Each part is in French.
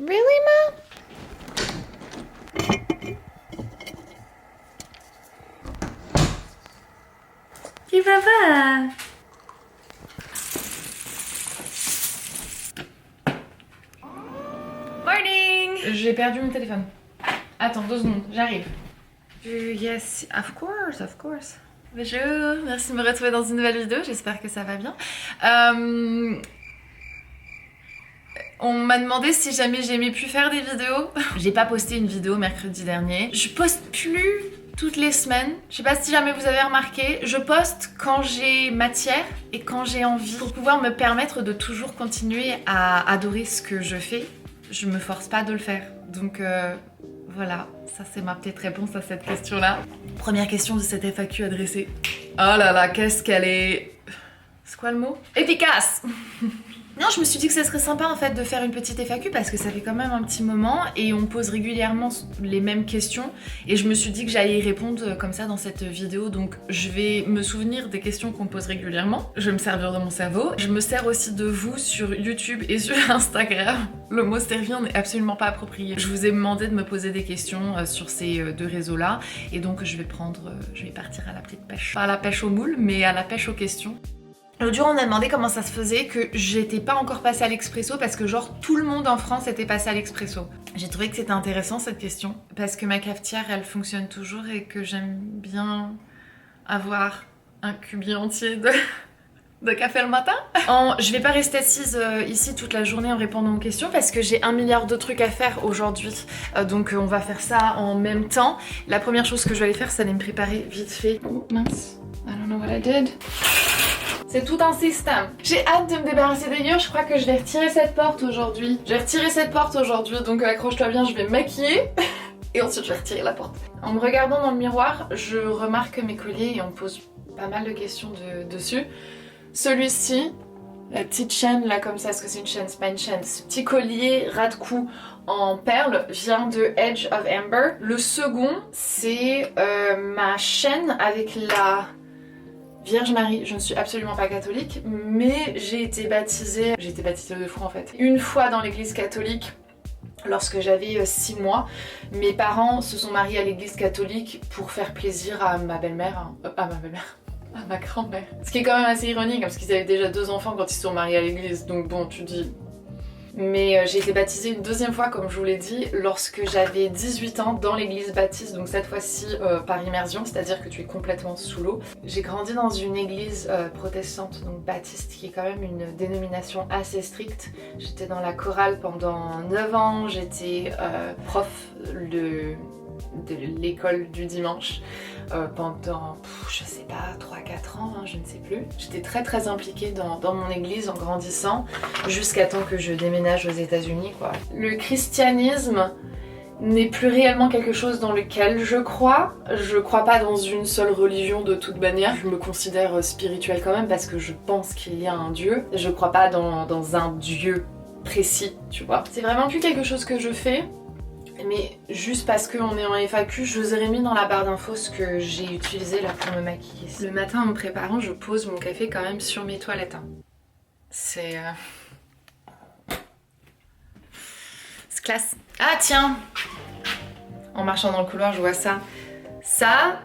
Really, Ma? Qui va pas? Morning! J'ai perdu mon téléphone. Attends 2 secondes, j'arrive. Yes, of course, of course. Bonjour, merci de me retrouver dans une nouvelle vidéo, j'espère que ça va bien. On m'a demandé si jamais j'aimais plus faire des vidéos. J'ai pas posté une vidéo mercredi dernier. Je poste plus toutes les semaines. Je sais pas si jamais vous avez remarqué. Je poste quand j'ai matière et quand j'ai envie. Pour pouvoir me permettre de toujours continuer à adorer ce que je fais, je me force pas de le faire. Donc voilà, ça c'est ma petite réponse à cette question-là. Première question de cette FAQ adressée. Oh là là, qu'est-ce qu'elle est... C'est quoi le mot? Efficace. Non, je me suis dit que ça serait sympa en fait de faire une petite FAQ parce que ça fait quand même un petit moment et on pose régulièrement les mêmes questions et je me suis dit que j'allais y répondre comme ça dans cette vidéo, donc je vais me souvenir des questions qu'on pose régulièrement, je vais me servir de mon cerveau, je me sers aussi de vous sur YouTube et sur Instagram. Le mot servir n'est absolument pas approprié. Je vous ai demandé de me poser des questions sur ces 2 réseaux-là et donc je vais partir à la petite pêche. Pas à la pêche aux moules, mais à la pêche aux questions. L'autre jour on a demandé comment ça se faisait que j'étais pas encore passée à l'expresso parce que genre tout le monde en France était passé à l'expresso. J'ai trouvé que c'était intéressant cette question parce que ma cafetière elle fonctionne toujours et que j'aime bien avoir un cubier entier de café le matin. Je vais pas rester assise ici toute la journée en répondant aux questions parce que j'ai 1 milliard de trucs à faire aujourd'hui. Donc on va faire ça en même temps. La première chose que je vais aller faire c'est aller me préparer vite fait. Oh mince, I don't know what I did. C'est tout un système. J'ai hâte de me débarrasser des murs, je crois que je vais retirer cette porte aujourd'hui. Donc accroche-toi bien, je vais me maquiller. Et ensuite je vais retirer la porte. En me regardant dans le miroir, je remarque mes colliers et on me pose pas mal de questions dessus. Celui-ci, la petite chaîne là comme ça, est-ce que c'est une chaîne? C'est pas une chaîne. Ce petit collier ras de cou en perles vient de Edge of Amber. Le second, c'est ma chaîne avec la Vierge Marie. Je ne suis absolument pas catholique, mais j'ai été baptisée 2 fois en fait. Une fois dans l'église catholique, lorsque j'avais 6 mois, mes parents se sont mariés à l'église catholique pour faire plaisir à ma belle-mère, à ma grand-mère. Ce qui est quand même assez ironique, parce qu'ils avaient déjà 2 enfants quand ils se sont mariés à l'église, donc bon, tu dis... Mais j'ai été baptisée une 2e fois, comme je vous l'ai dit, lorsque j'avais 18 ans dans l'église baptiste, donc cette fois-ci par immersion, c'est-à-dire que tu es complètement sous l'eau. J'ai grandi dans une église protestante, donc baptiste, qui est quand même une dénomination assez stricte. J'étais dans la chorale pendant 9 ans, j'étais prof de l'école du dimanche pendant, je sais pas, 3-4 ans, hein, je ne sais plus. J'étais très impliquée dans mon église en grandissant, jusqu'à temps que je déménage aux États-Unis, quoi. Le christianisme n'est plus réellement quelque chose dans lequel je crois. Je crois pas dans une seule religion de toute manière. Je me considère spirituelle quand même parce que je pense qu'il y a un Dieu. Je crois pas dans un Dieu précis, tu vois. C'est vraiment plus quelque chose que je fais. Mais juste parce qu'on est en FAQ, je vous aurais mis dans la barre d'infos ce que j'ai utilisé là pour me maquiller. Le matin en me préparant, je pose mon café quand même sur mes toilettes. Hein. C'est classe. Ah tiens, en marchant dans le couloir, je vois ça. Ça,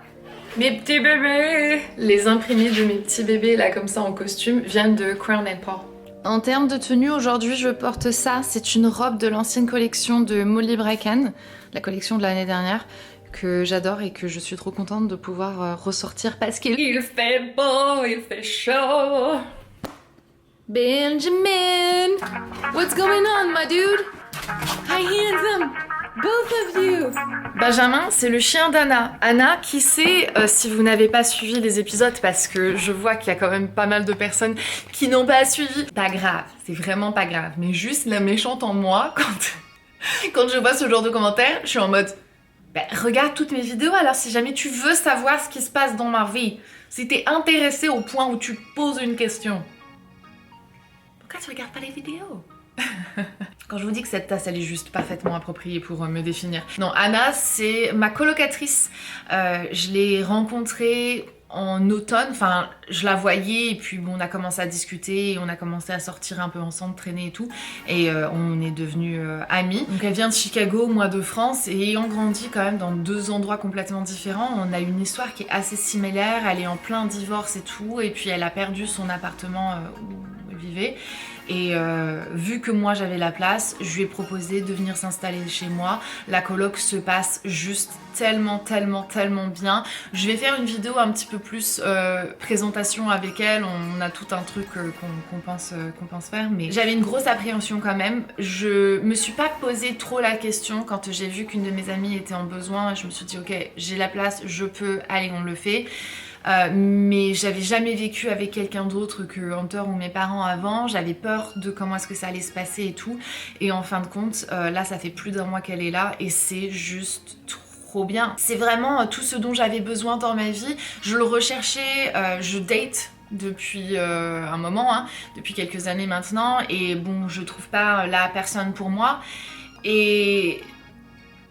mes petits bébés. Les imprimés de mes petits bébés là comme ça en costume viennent de Crown & Paul. En termes de tenue, aujourd'hui je porte ça. C'est une robe de l'ancienne collection de Molly Bracken, la collection de l'année dernière, que j'adore et que je suis trop contente de pouvoir ressortir parce qu'il fait beau, il fait chaud. Benjamin, what's going on, my dude? Hi handsome, both of you. Benjamin, c'est le chien d'Anna. Anna, qui c'est, si vous n'avez pas suivi les épisodes, parce que je vois qu'il y a quand même pas mal de personnes qui n'ont pas suivi. Pas grave, c'est vraiment pas grave. Mais juste la méchante en moi, quand je vois ce genre de commentaires, je suis en mode... Ben, regarde toutes mes vidéos alors si jamais tu veux savoir ce qui se passe dans ma vie. Si t'es intéressé au point où tu poses une question. Pourquoi tu regardes pas les vidéos? Quand je vous dis que cette tasse elle est juste parfaitement appropriée pour me définir. Non, Anna c'est ma colocatrice. Je l'ai rencontrée en automne, enfin je la voyais et puis bon, on a commencé à discuter et on a commencé à sortir un peu ensemble, traîner et tout et on est devenus amis. Donc elle vient de Chicago, moi de France, et ayant grandi quand même dans deux endroits complètement différents, on a une histoire qui est assez similaire. Elle est en plein divorce et tout, et puis elle a perdu son appartement où elle vivait. Et vu que moi j'avais la place, je lui ai proposé de venir s'installer chez moi. La coloc se passe juste tellement bien. Je vais faire une vidéo un petit peu plus présentation avec elle. On a tout un truc qu'on pense faire, mais j'avais une grosse appréhension quand même. Je me suis pas posé trop la question quand j'ai vu qu'une de mes amies était en besoin. Je me suis dit ok, j'ai la place, je peux, allez on le fait. Mais j'avais jamais vécu avec quelqu'un d'autre que Hunter ou mes parents avant. J'avais peur de comment est-ce que ça allait se passer et tout. Et en fin de compte, là ça fait plus d'un mois qu'elle est là et c'est juste trop bien. C'est vraiment tout ce dont j'avais besoin dans ma vie. Je le recherchais, je date depuis un moment, hein, depuis quelques années maintenant, et bon, je trouve pas la personne pour moi. Et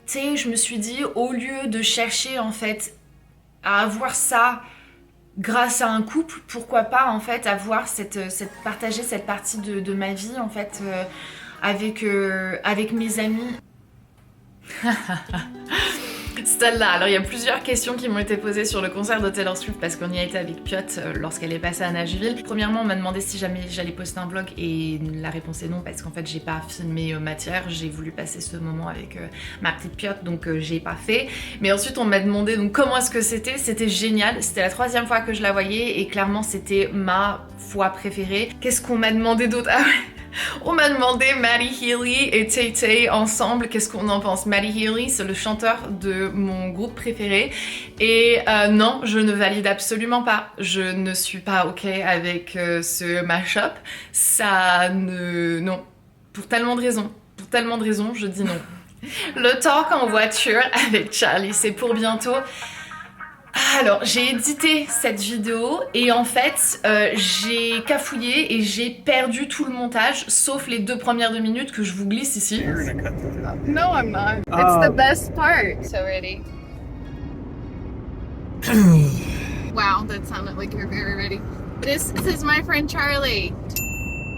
tu sais, je me suis dit, au lieu de chercher en fait à avoir ça grâce à un couple, pourquoi pas en fait avoir partager cette partie de ma vie en fait avec mes amis. Celle-là, alors il y a plusieurs questions qui m'ont été posées sur le concert de Taylor Swift parce qu'on y a été avec Piot lorsqu'elle est passée à Nashville. Premièrement, on m'a demandé si jamais j'allais poster un vlog et la réponse est non parce qu'en fait j'ai pas filmé matière, j'ai voulu passer ce moment avec ma petite Piot, donc j'ai pas fait. Mais ensuite on m'a demandé donc comment est-ce que c'était génial, c'était la 3e fois que je la voyais et clairement c'était ma fois préférée. Qu'est-ce qu'on m'a demandé d'autre? Ah ouais, on m'a demandé Matty Healy et Tay Tay ensemble, qu'est-ce qu'on en pense? Matty Healy, c'est le chanteur de mon groupe préféré et non, je ne valide absolument pas. Je ne suis pas ok avec ce mash-up. Ça ne... non. Pour tellement de raisons. Pour tellement de raisons, je dis non. Le talk en voiture avec Charlie, c'est pour bientôt. Alors, j'ai édité cette vidéo et en fait, j'ai cafouillé et j'ai perdu tout le montage, sauf les 2 premières de minutes que je vous glisse ici. No, I'm not. It's the best part. So ready. Wow, that sounded like you're very ready. This is my friend Charlie.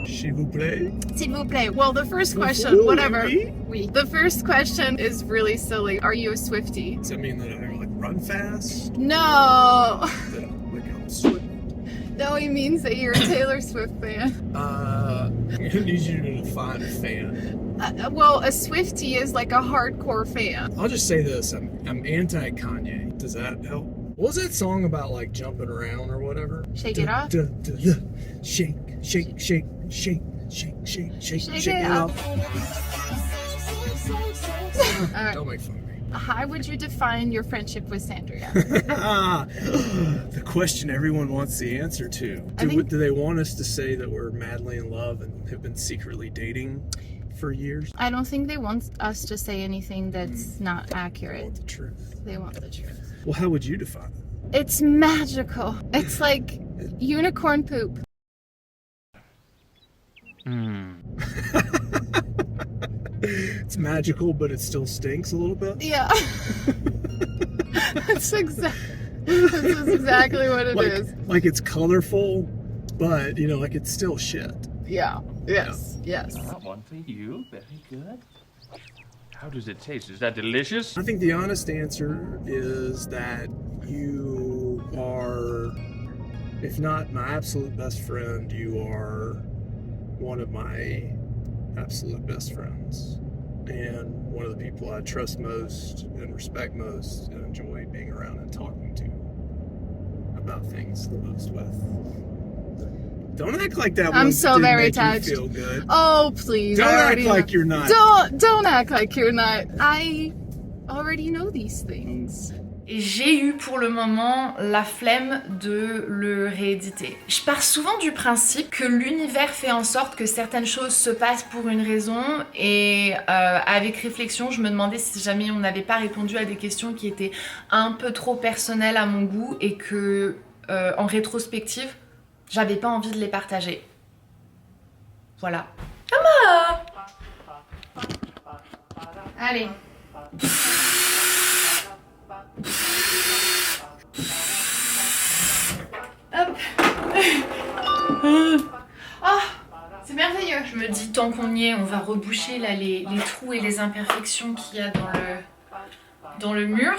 S'il vous plaît. S'il vous plaît. Well, the first question, whatever. Oui. The first question is really silly. Are you a Swiftie? Does that mean that I like run fast? No. That like I'm Swift? No, he means that you're a Taylor Swift fan. I need you to define a fan. Well, a Swiftie is like a hardcore fan. I'll just say this: I'm anti-Kanye. Does that help? What was that song about, like jumping around or whatever? Shake it off. Yeah. Shake, shake, shake, shake, shake, shake, shake, shake it off. Don't make fun of me. How would you define your friendship with Sandria? The question everyone wants the answer to. Do they want us to say that we're madly in love and have been secretly dating for years? I don't think they want us to say anything that's not They accurate. want the truth. They want the truth. Well, how would you define it? It's magical. It's like unicorn poop. It's magical, but it still stinks a little bit. Yeah. That's exactly what it is. Like it's colorful, but you know, like it's still shit. Yeah. Yes. Yes. One for you. Very good. How does it taste? Is that delicious? I think the honest answer is that you are, if not my absolute best friend, you are one of my absolute best friends. And one of the people I trust most and respect most and enjoy being around and talking to about things the most with. Don't act like that. I'm one so didn't very make you touched. feel good. Oh, please. Don't I act already like know. you're not. Don't act like you're not. I already know these things. Et j'ai eu pour le moment la flemme de le rééditer. Je pars souvent du principe que l'univers fait en sorte que certaines choses se passent pour une raison et avec réflexion, je me demandais si jamais on n'avait pas répondu à des questions qui étaient un peu trop personnelles à mon goût et que en rétrospective, j'avais pas envie de les partager. Voilà. Emma! Allez. Oh, c'est merveilleux. Je me dis, tant qu'on y est, on va reboucher là les trous et les imperfections qu'il y a dans le mur.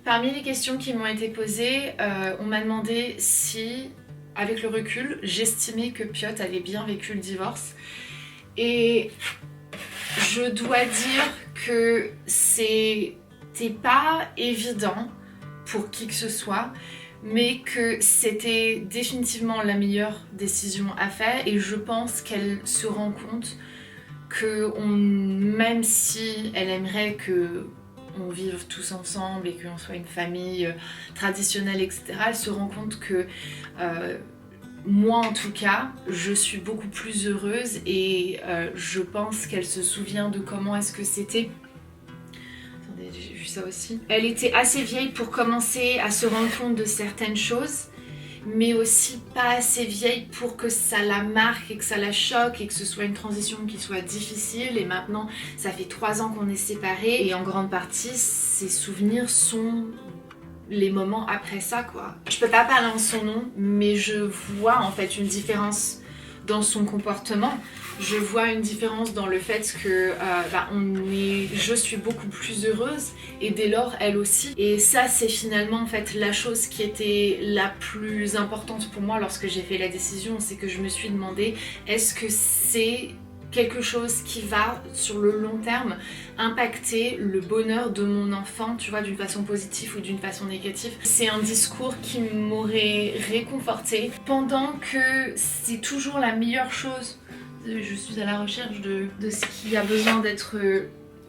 Parmi les questions qui m'ont été posées, on m'a demandé si, avec le recul, j'estimais que Piotr avait bien vécu le divorce. Et je dois dire que c'était pas évident pour qui que ce soit, mais que c'était définitivement la meilleure décision à faire, et je pense qu'elle se rend compte que même si elle aimerait que on vive tous ensemble et qu'on soit une famille traditionnelle, etc., elle se rend compte que moi en tout cas, je suis beaucoup plus heureuse, et je pense qu'elle se souvient de comment est-ce que c'était. Attendez, j'ai vu ça aussi. Elle était assez vieille pour commencer à se rendre compte de certaines choses, mais aussi pas assez vieille pour que ça la marque et que ça la choque et que ce soit une transition qui soit difficile. Et maintenant, ça fait 3 ans qu'on est séparés, et en grande partie, ses souvenirs sont les moments après ça, quoi. Je peux pas parler en son nom, mais je vois en fait une différence dans son comportement. Je vois une différence dans le fait que je suis beaucoup plus heureuse, et dès lors elle aussi. Et ça, c'est finalement en fait la chose qui était la plus importante pour moi lorsque j'ai fait la décision, c'est que je me suis demandé, est-ce que c'est quelque chose qui va, sur le long terme, impacter le bonheur de mon enfant, tu vois, d'une façon positive ou d'une façon négative. C'est un discours qui m'aurait réconfortée, pendant que c'est toujours la meilleure chose. Je suis à la recherche de ce qui a besoin d'être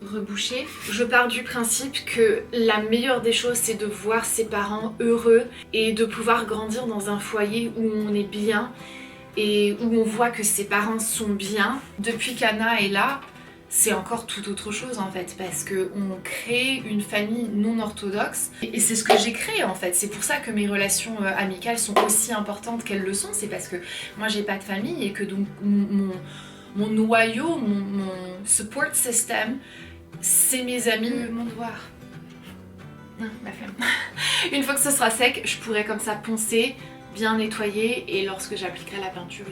rebouché. Je pars du principe que la meilleure des choses, c'est de voir ses parents heureux et de pouvoir grandir dans un foyer où on est bien et où on voit que ses parents sont bien. Depuis qu'Anna est là, c'est encore tout autre chose en fait, parce qu'on crée une famille non orthodoxe, et c'est ce que j'ai créé en fait. C'est pour ça que mes relations amicales sont aussi importantes qu'elles le sont, c'est parce que moi j'ai pas de famille, et que donc mon noyau, mon support system, c'est mes amis. Mon devoir. Non, ma flemme. Une fois que ce sera sec, je pourrai comme ça poncer, bien nettoyer, et lorsque j'appliquerai la peinture,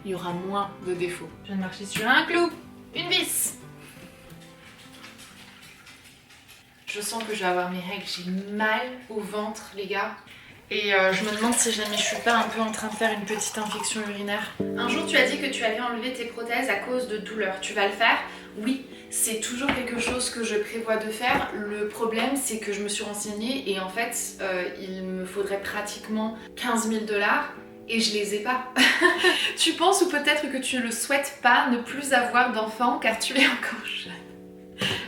il y aura moins de défauts. Je viens de marcher sur un clou. Une vis. Je sens que je vais avoir mes règles, j'ai mal au ventre les gars. Et je me demande si jamais je suis pas un peu en train de faire une petite infection urinaire. Un jour tu as dit que tu allais enlever tes prothèses à cause de douleurs. Tu vas le faire? Oui, c'est toujours quelque chose que je prévois de faire. Le problème c'est que je me suis renseignée, et en fait il me faudrait pratiquement 15 000 $. Et je les ai pas. Tu penses, ou peut-être que tu ne le souhaites pas, ne plus avoir d'enfants car tu es encore jeune.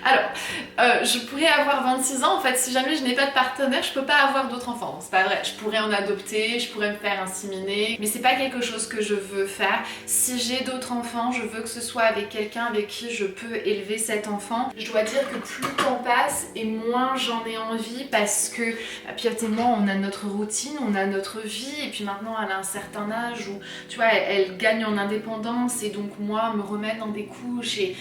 Alors, je pourrais avoir 26 ans en fait, si jamais je n'ai pas de partenaire, je peux pas avoir d'autres enfants. C'est pas vrai, je pourrais en adopter, je pourrais me faire inséminer, mais c'est pas quelque chose que je veux faire. Si j'ai d'autres enfants, je veux que ce soit avec quelqu'un avec qui je peux élever cet enfant. Je dois dire que plus le temps passe et moins j'en ai envie, parce que Piotr et moi, on a notre routine, on a notre vie, et puis maintenant elle a un certain âge où, tu vois, elle gagne en indépendance, et donc moi, me remettre dans des couches, et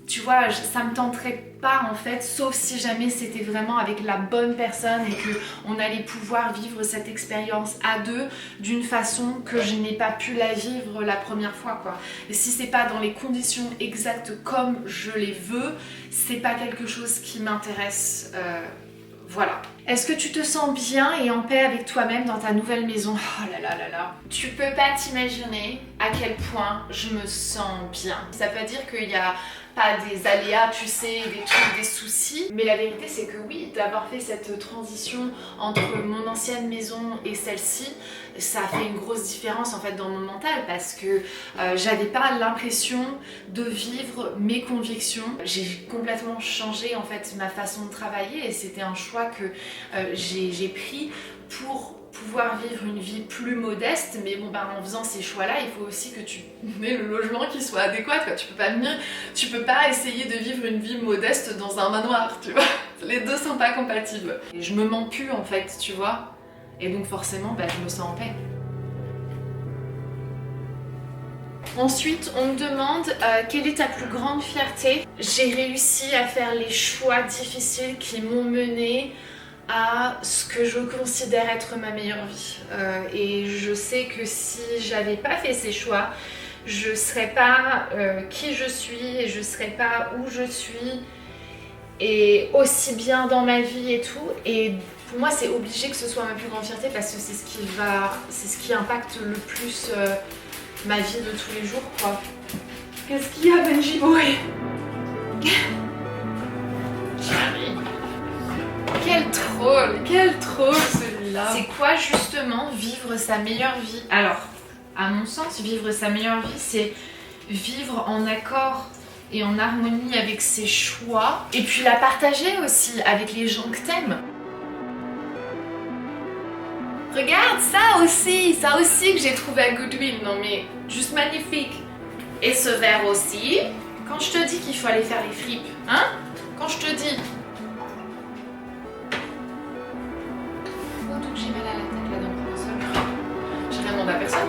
tu vois, ça me tenterait pas en fait, sauf si jamais c'était vraiment avec la bonne personne et qu'on allait pouvoir vivre cette expérience à deux d'une façon que je n'ai pas pu la vivre la première fois, quoi. Et si c'est pas dans les conditions exactes comme je les veux, c'est pas quelque chose qui m'intéresse. Voilà. Est-ce que tu te sens bien et en paix avec toi-même dans ta nouvelle maison? Oh là là là là. Tu peux pas t'imaginer à quel point je me sens bien. Ça veut dire qu'il y a pas des aléas, tu sais, des trucs, des soucis. Mais la vérité, c'est que oui, d'avoir fait cette transition entre mon ancienne maison et celle-ci, ça a fait une grosse différence en fait dans mon mental, parce que j'avais pas l'impression de vivre mes convictions. J'ai complètement changé en fait ma façon de travailler, et c'était un choix que j'ai pris pour pouvoir vivre une vie plus modeste. Mais bon, en faisant ces choix-là, il faut aussi que tu aies le logement qui soit adéquat, quoi. Tu peux pas essayer de vivre une vie modeste dans un manoir, tu vois. Les deux sont pas compatibles. Et je me mens plus en fait, tu vois. Et donc forcément, je me sens en paix. Ensuite, on me demande quelle est ta plus grande fierté. J'ai réussi à faire les choix difficiles qui m'ont menée à ce que je considère être ma meilleure vie. Et je sais que si j'avais pas fait ces choix, je serais pas qui je suis et je serais pas où je suis et aussi bien dans ma vie et tout. Et pour moi, c'est obligé que ce soit ma plus grande fierté parce que c'est ce qui impacte le plus ma vie de tous les jours, quoi. Qu'est-ce qu'il y a, Benji Boy? Quel troll celui-là. C'est quoi justement vivre sa meilleure vie? Alors, à mon sens, vivre sa meilleure vie, c'est vivre en accord et en harmonie avec ses choix et puis la partager aussi avec les gens que t'aimes. Regarde ça aussi que j'ai trouvé à Goodwill, non mais juste magnifique. Et ce verre aussi. Quand je te dis qu'il faut aller faire les fripes, hein? Quand je te dis... Oh, donc j'ai mal à la tête là dans le console. J'ai rien demandé à personne.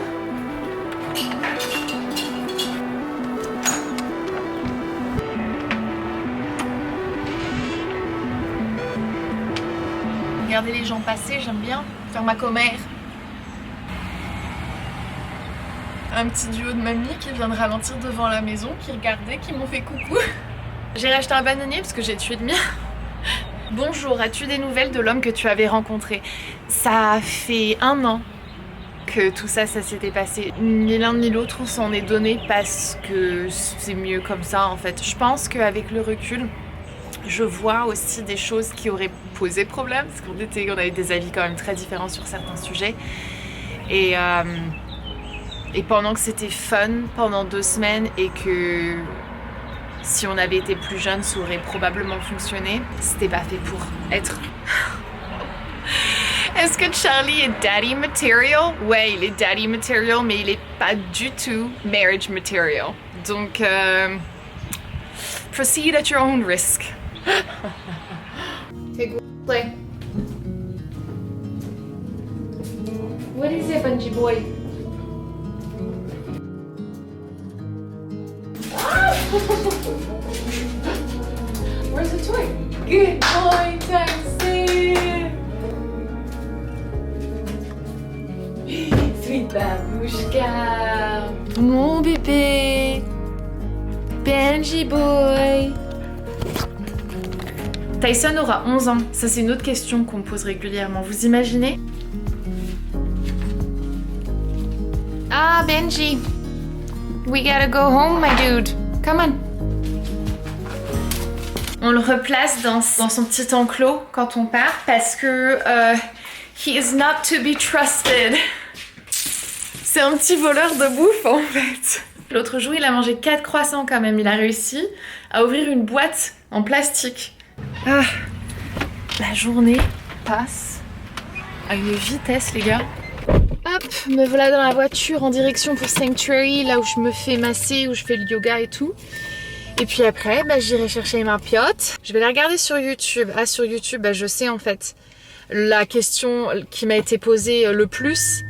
Regarder les gens passer, j'aime bien. Faire ma commère. Un petit duo de mamies qui vient de ralentir devant la maison, qui regardaient, qui m'ont fait coucou. J'ai racheté un bananier parce que j'ai tué le mien. Bonjour, as-tu des nouvelles de l'homme que tu avais rencontré? Ça fait 1 an que tout ça s'était passé. Ni l'un ni l'autre on s'en est donné parce que c'est mieux comme ça en fait. Je pense qu'avec le recul, je vois aussi des choses qui auraient posé problème parce qu'on avait des avis quand même très différents sur certains sujets. Et pendant que c'était fun pendant 2 semaines et que si on avait été plus jeune, ça aurait probablement fonctionné, c'était pas fait pour être. Est-ce que Charlie est daddy material? Ouais, il est daddy material, mais il est pas du tout marriage material. Donc, proceed at your own risk. Okay, go play. What is it, Bungie boy? Where's the toy? Good boy, Taxi! Sweet babouchka! Mon bébé! Benji boy! Tyson aura 11 ans. Ça, c'est une autre question qu'on me pose régulièrement. Vous imaginez? Ah, Benji! We gotta go home, my dude. Come on. On le replace dans son petit enclos quand on part parce que he is not to be trusted. C'est un petit voleur de bouffe en fait. L'autre jour, il a mangé 4 croissants quand même. Il a réussi à ouvrir une boîte en plastique. Ah, la journée passe à une vitesse, les gars. Hop, me voilà dans la voiture en direction pour Sanctuary, là où je me fais masser, où je fais le yoga et tout. Et puis après, j'irai chercher ma piote. Je vais la regarder sur YouTube. Ah, sur YouTube, je sais en fait. La question qui m'a été posée le plus,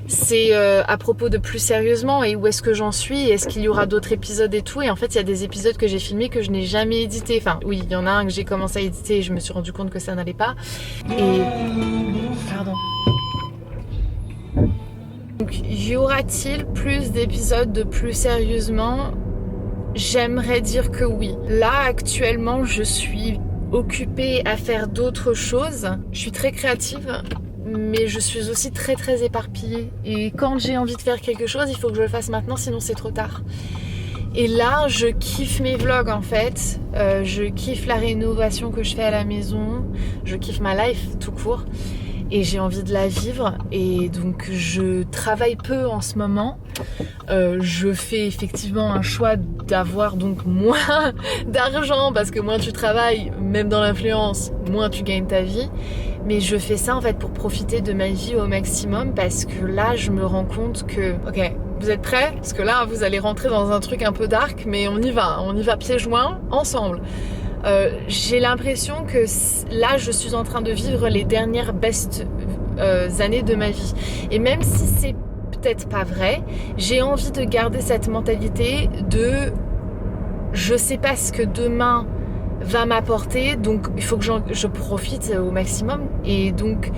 c'est à propos de Plus sérieusement et où est-ce que j'en suis, est-ce qu'il y aura d'autres épisodes et tout. Et en fait, il y a des épisodes que j'ai filmés que je n'ai jamais édités. Enfin, oui, il y en a un que j'ai commencé à éditer et je me suis rendu compte que ça n'allait pas. Et... Pardon. Donc, y aura-t-il plus d'épisodes de Plus sérieusement? J'aimerais dire que oui. Là, actuellement, je suis occupée à faire d'autres choses. Je suis très créative, mais je suis aussi très très éparpillée. Et quand j'ai envie de faire quelque chose, il faut que je le fasse maintenant, sinon c'est trop tard. Et là, je kiffe mes vlogs en fait. Je kiffe la rénovation que je fais à la maison. Je kiffe ma life tout court. Et j'ai envie de la vivre et donc je travaille peu en ce moment. Je fais effectivement un choix d'avoir donc moins d'argent parce que moins tu travailles, même dans l'influence, moins tu gagnes ta vie. Mais je fais ça en fait pour profiter de ma vie au maximum parce que là je me rends compte que... Ok, vous êtes prêts? Parce que là vous allez rentrer dans un truc un peu dark, mais on y va pieds joints ensemble. J'ai l'impression que là je suis en train de vivre les dernières best années de ma vie et même si c'est peut-être pas vrai, j'ai envie de garder cette mentalité de je sais pas ce que demain va m'apporter, donc il faut que je profite au maximum. Et donc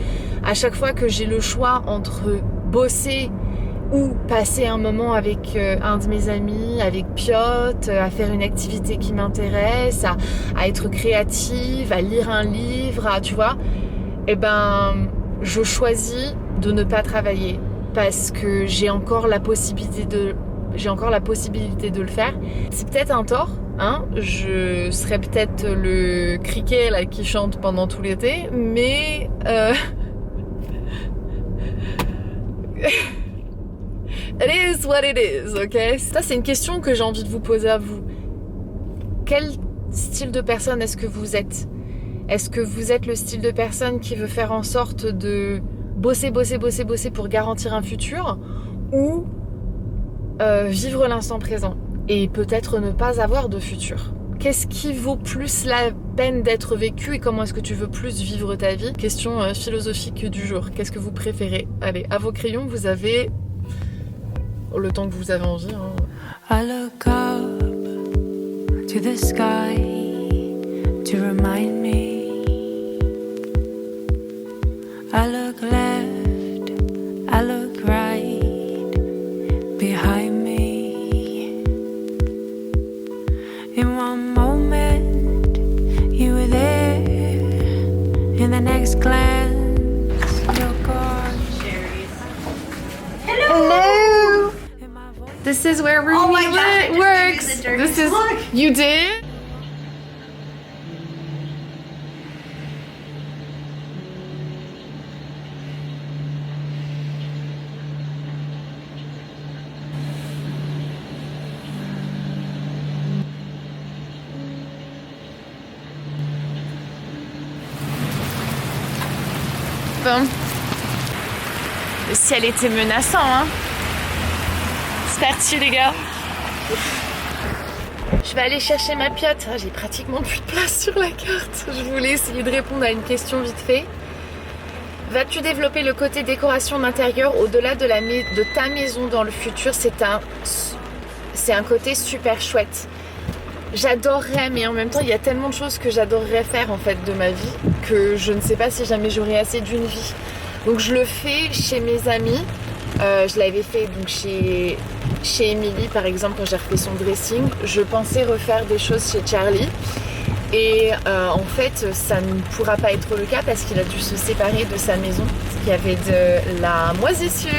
à chaque fois que j'ai le choix entre bosser ou passer un moment avec un de mes amis, avec Piotr, à faire une activité qui m'intéresse, à être créative, à lire un livre, tu vois, eh ben je choisis de ne pas travailler parce que j'ai encore la possibilité de le faire. C'est peut-être un tort, hein, je serais peut-être le criquet là qui chante pendant tout l'été, mais it is what it is, ok? Ça, c'est une question que j'ai envie de vous poser à vous. Quel style de personne est-ce que vous êtes? Est-ce que vous êtes le style de personne qui veut faire en sorte de bosser pour garantir un futur, ou vivre l'instant présent et peut-être ne pas avoir de futur? Qu'est-ce qui vaut plus la peine d'être vécu et comment est-ce que tu veux plus vivre ta vie? Question philosophique du jour. Qu'est-ce que vous préférez? Allez, à vos crayons, vous avez le temps que vous avez envie. Hein. I look up to the sky to remind me. I look left, I look right behind me. In one moment you were there, in the next glance you're gone. Hello! This is where Ruby works. This is Look. You did? Bon. Le ciel était menaçant, hein. C'est parti, les gars. Je vais aller chercher ma Piotr. J'ai pratiquement plus de place sur la carte. Je voulais essayer de répondre à une question vite fait. Vas-tu développer le côté décoration d'intérieur au-delà de ta maison dans le futur? C'est un côté super chouette. J'adorerais, mais en même temps, il y a tellement de choses que j'adorerais faire en fait de ma vie que je ne sais pas si jamais j'aurai assez d'une vie. Donc je le fais chez mes amis. Je l'avais fait donc chez Emily par exemple quand j'ai refait son dressing. Je pensais refaire des choses chez Charlie. Et en fait, ça ne pourra pas être le cas parce qu'il a dû se séparer de sa maison. Il y avait de la moisissure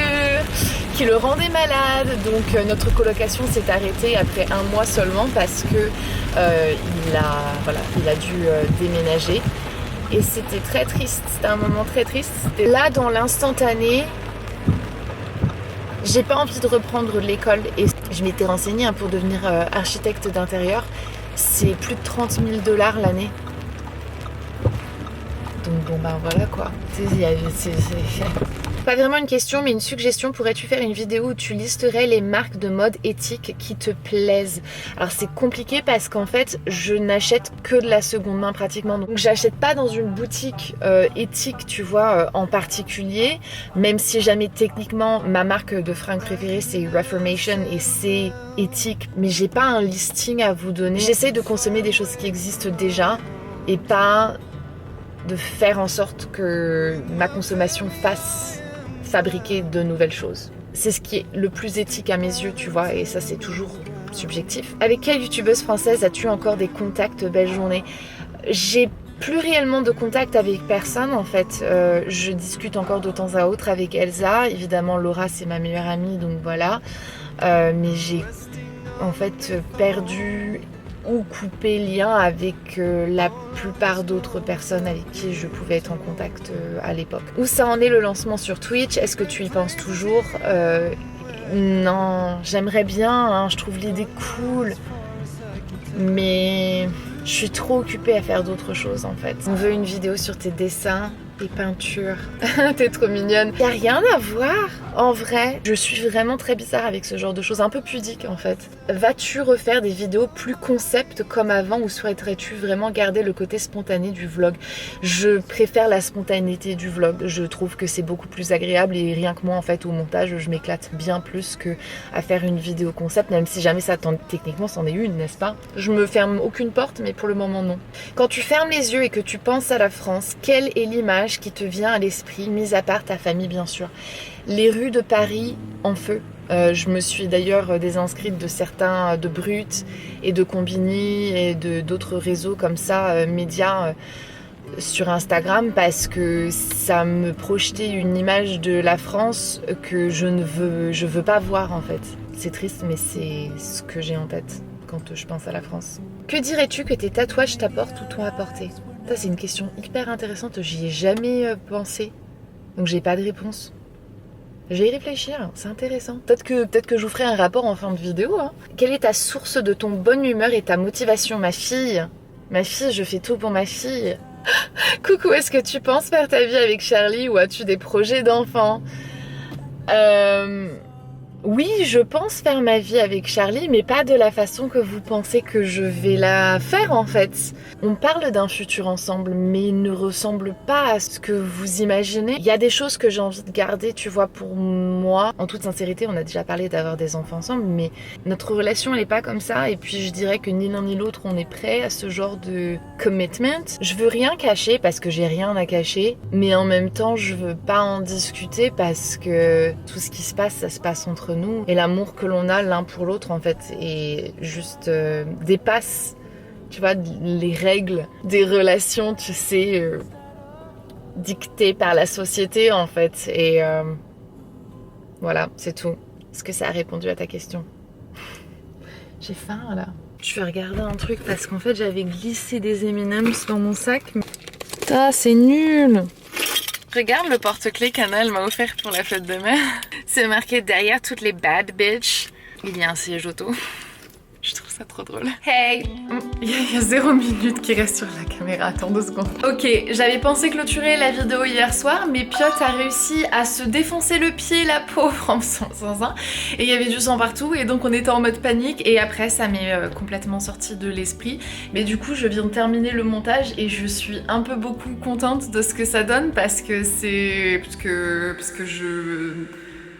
qui le rendait malade. Donc notre colocation s'est arrêtée après 1 mois seulement parce que il a dû déménager. Et c'était très triste, c'était un moment très triste. Là, dans l'instantané, j'ai pas envie de reprendre l'école. Et je m'étais renseignée pour devenir architecte d'intérieur. C'est plus de 30 000 $ l'année. Donc bon ben voilà quoi. C'est pas vraiment une question mais une suggestion. Pourrais-tu faire une vidéo où tu listerais les marques de mode éthique qui te plaisent? Alors c'est compliqué parce qu'en fait je n'achète que de la seconde main pratiquement. Donc j'achète pas dans une boutique éthique tu vois en particulier. Même si jamais techniquement ma marque de fringues préférée c'est Reformation et c'est éthique. Mais j'ai pas un listing à vous donner. J'essaie de consommer des choses qui existent déjà et pas de faire en sorte que ma consommation fasse fabriquer de nouvelles choses. C'est ce qui est le plus éthique à mes yeux, tu vois, et ça c'est toujours subjectif. Avec quelle youtubeuse française as-tu encore des contacts? Belle journée. J'ai plus réellement de contact avec personne en fait. Je discute encore de temps à autre avec Elsa. Évidemment Laura c'est ma meilleure amie donc voilà. Mais j'ai en fait perdu ou couper lien avec la plupart d'autres personnes avec qui je pouvais être en contact à l'époque. Où ça en est le lancement sur Twitch? Est-ce que tu y penses toujours? Non, j'aimerais bien, hein, je trouve l'idée cool, mais je suis trop occupée à faire d'autres choses en fait. On veut une vidéo sur tes dessins Les peintures. T'es trop mignonne. Y a rien à voir. En vrai, je suis vraiment très bizarre avec ce genre de choses, un peu pudique en fait. Vas-tu refaire des vidéos plus concept comme avant ou souhaiterais-tu vraiment garder le côté spontané du vlog? Je préfère la spontanéité du vlog. Je trouve que c'est beaucoup plus agréable et rien que moi en fait au montage, je m'éclate bien plus que à faire une vidéo concept, même si jamais ça techniquement c'en est une, n'est-ce pas? Je me ferme aucune porte, mais pour le moment non. Quand tu fermes les yeux et que tu penses à la France, quelle est l'image qui te vient à l'esprit, mis à part ta famille bien sûr? Les rues de Paris en feu. Je me suis d'ailleurs désinscrite de certains, de Brut et de Combini et d'autres réseaux comme ça, médias sur Instagram, parce que ça me projetait une image de la France que je veux pas voir en fait. C'est triste, mais c'est ce que j'ai en tête quand je pense à la France. Que dirais-tu que tes tatouages t'apportent ou t'ont apporté? Ça c'est une question hyper intéressante, j'y ai jamais pensé, donc j'ai pas de réponse. Je vais y réfléchir, c'est intéressant. Peut-être que je vous ferai un rapport en fin de vidéo. Hein. Quelle est ta source de ton bonne humeur et ta motivation, ma fille? Ma fille, je fais tout pour ma fille. Coucou, est-ce que tu penses faire ta vie avec Charlie ou as-tu des projets d'enfant? Oui, je pense faire ma vie avec Charlie, mais pas de la façon que vous pensez que je vais la faire en fait. On parle d'un futur ensemble, mais il ne ressemble pas à ce que vous imaginez. Il y a des choses que j'ai envie de garder, tu vois, pour moi. En toute sincérité, on a déjà parlé d'avoir des enfants ensemble, mais notre relation, elle est pas comme ça. Et puis, je dirais que ni l'un ni l'autre, on est prêt à ce genre de commitment. Je veux rien cacher parce que j'ai rien à cacher, mais en même temps, je veux pas en discuter parce que tout ce qui se passe, ça se passe entre nous. Et l'amour que l'on a l'un pour l'autre, en fait, est juste dépasse, tu vois, les règles des relations, tu sais, dictées par la société, en fait. Et voilà, c'est tout. Est-ce que ça a répondu à ta question? J'ai faim, là. Je vais regarder un truc parce qu'en fait, j'avais glissé des M&M's dans mon sac. Ah, c'est nul! Regarde le porte-clés qu'Anna m'a offert pour la fête de mère. C'est marqué derrière toutes les bad bitches. Il y a un siège auto. Je trouve ça trop drôle. Hey! Il y a 0 minute qui reste sur la caméra. Attends 2 secondes. Ok, j'avais pensé clôturer la vidéo hier soir, mais Piotr a réussi à se défoncer le pied, la pauvre, en faisant ça. Et il y avait du sang partout, et donc on était en mode panique. Et après, ça m'est complètement sorti de l'esprit. Mais du coup, je viens de terminer le montage et je suis un peu beaucoup contente de ce que ça donne parce que c'est... Parce que je...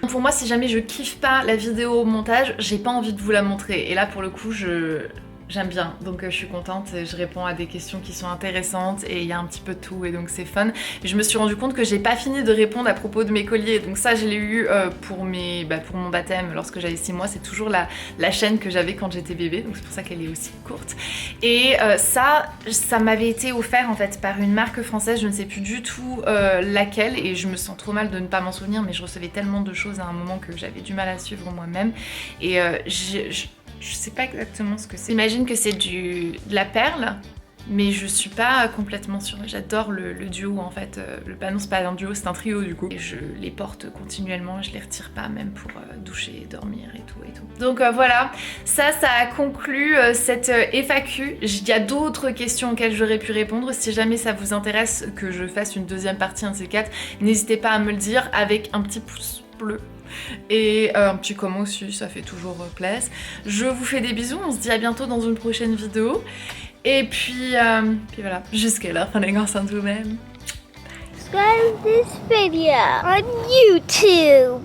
Pour moi, si jamais je kiffe pas la vidéo au montage, j'ai pas envie de vous la montrer. Et là, pour le coup, j'aime bien. Donc je suis contente et je réponds à des questions qui sont intéressantes et il y a un petit peu de tout et donc c'est fun. Et je me suis rendu compte que j'ai pas fini de répondre à propos de mes colliers. Donc ça, je l'ai eu pour mon baptême lorsque j'avais 6 mois. C'est toujours la chaîne que j'avais quand j'étais bébé. Donc c'est pour ça qu'elle est aussi courte. Et ça m'avait été offert en fait par une marque française. Je ne sais plus du tout laquelle et je me sens trop mal de ne pas m'en souvenir. Mais je recevais tellement de choses à un moment que j'avais du mal à suivre moi-même. Et je sais pas exactement ce que c'est. J'imagine que c'est de la perle, mais je suis pas complètement sûre. J'adore le duo en fait. Non, c'est pas un duo, c'est un trio du coup. Et je les porte continuellement, je les retire pas même pour doucher, dormir et tout et tout. Donc voilà, ça a conclu cette FAQ. Il y a d'autres questions auxquelles j'aurais pu répondre. Si jamais ça vous intéresse que je fasse une deuxième partie, un de ces 4, n'hésitez pas à me le dire avec un petit pouce bleu. Et un petit comment aussi, ça fait toujours plaisir. Je vous fais des bisous, on se dit à bientôt dans une prochaine vidéo. Et puis voilà, jusqu'à là, prenez garde de vous-même. Subscribe this video on YouTube.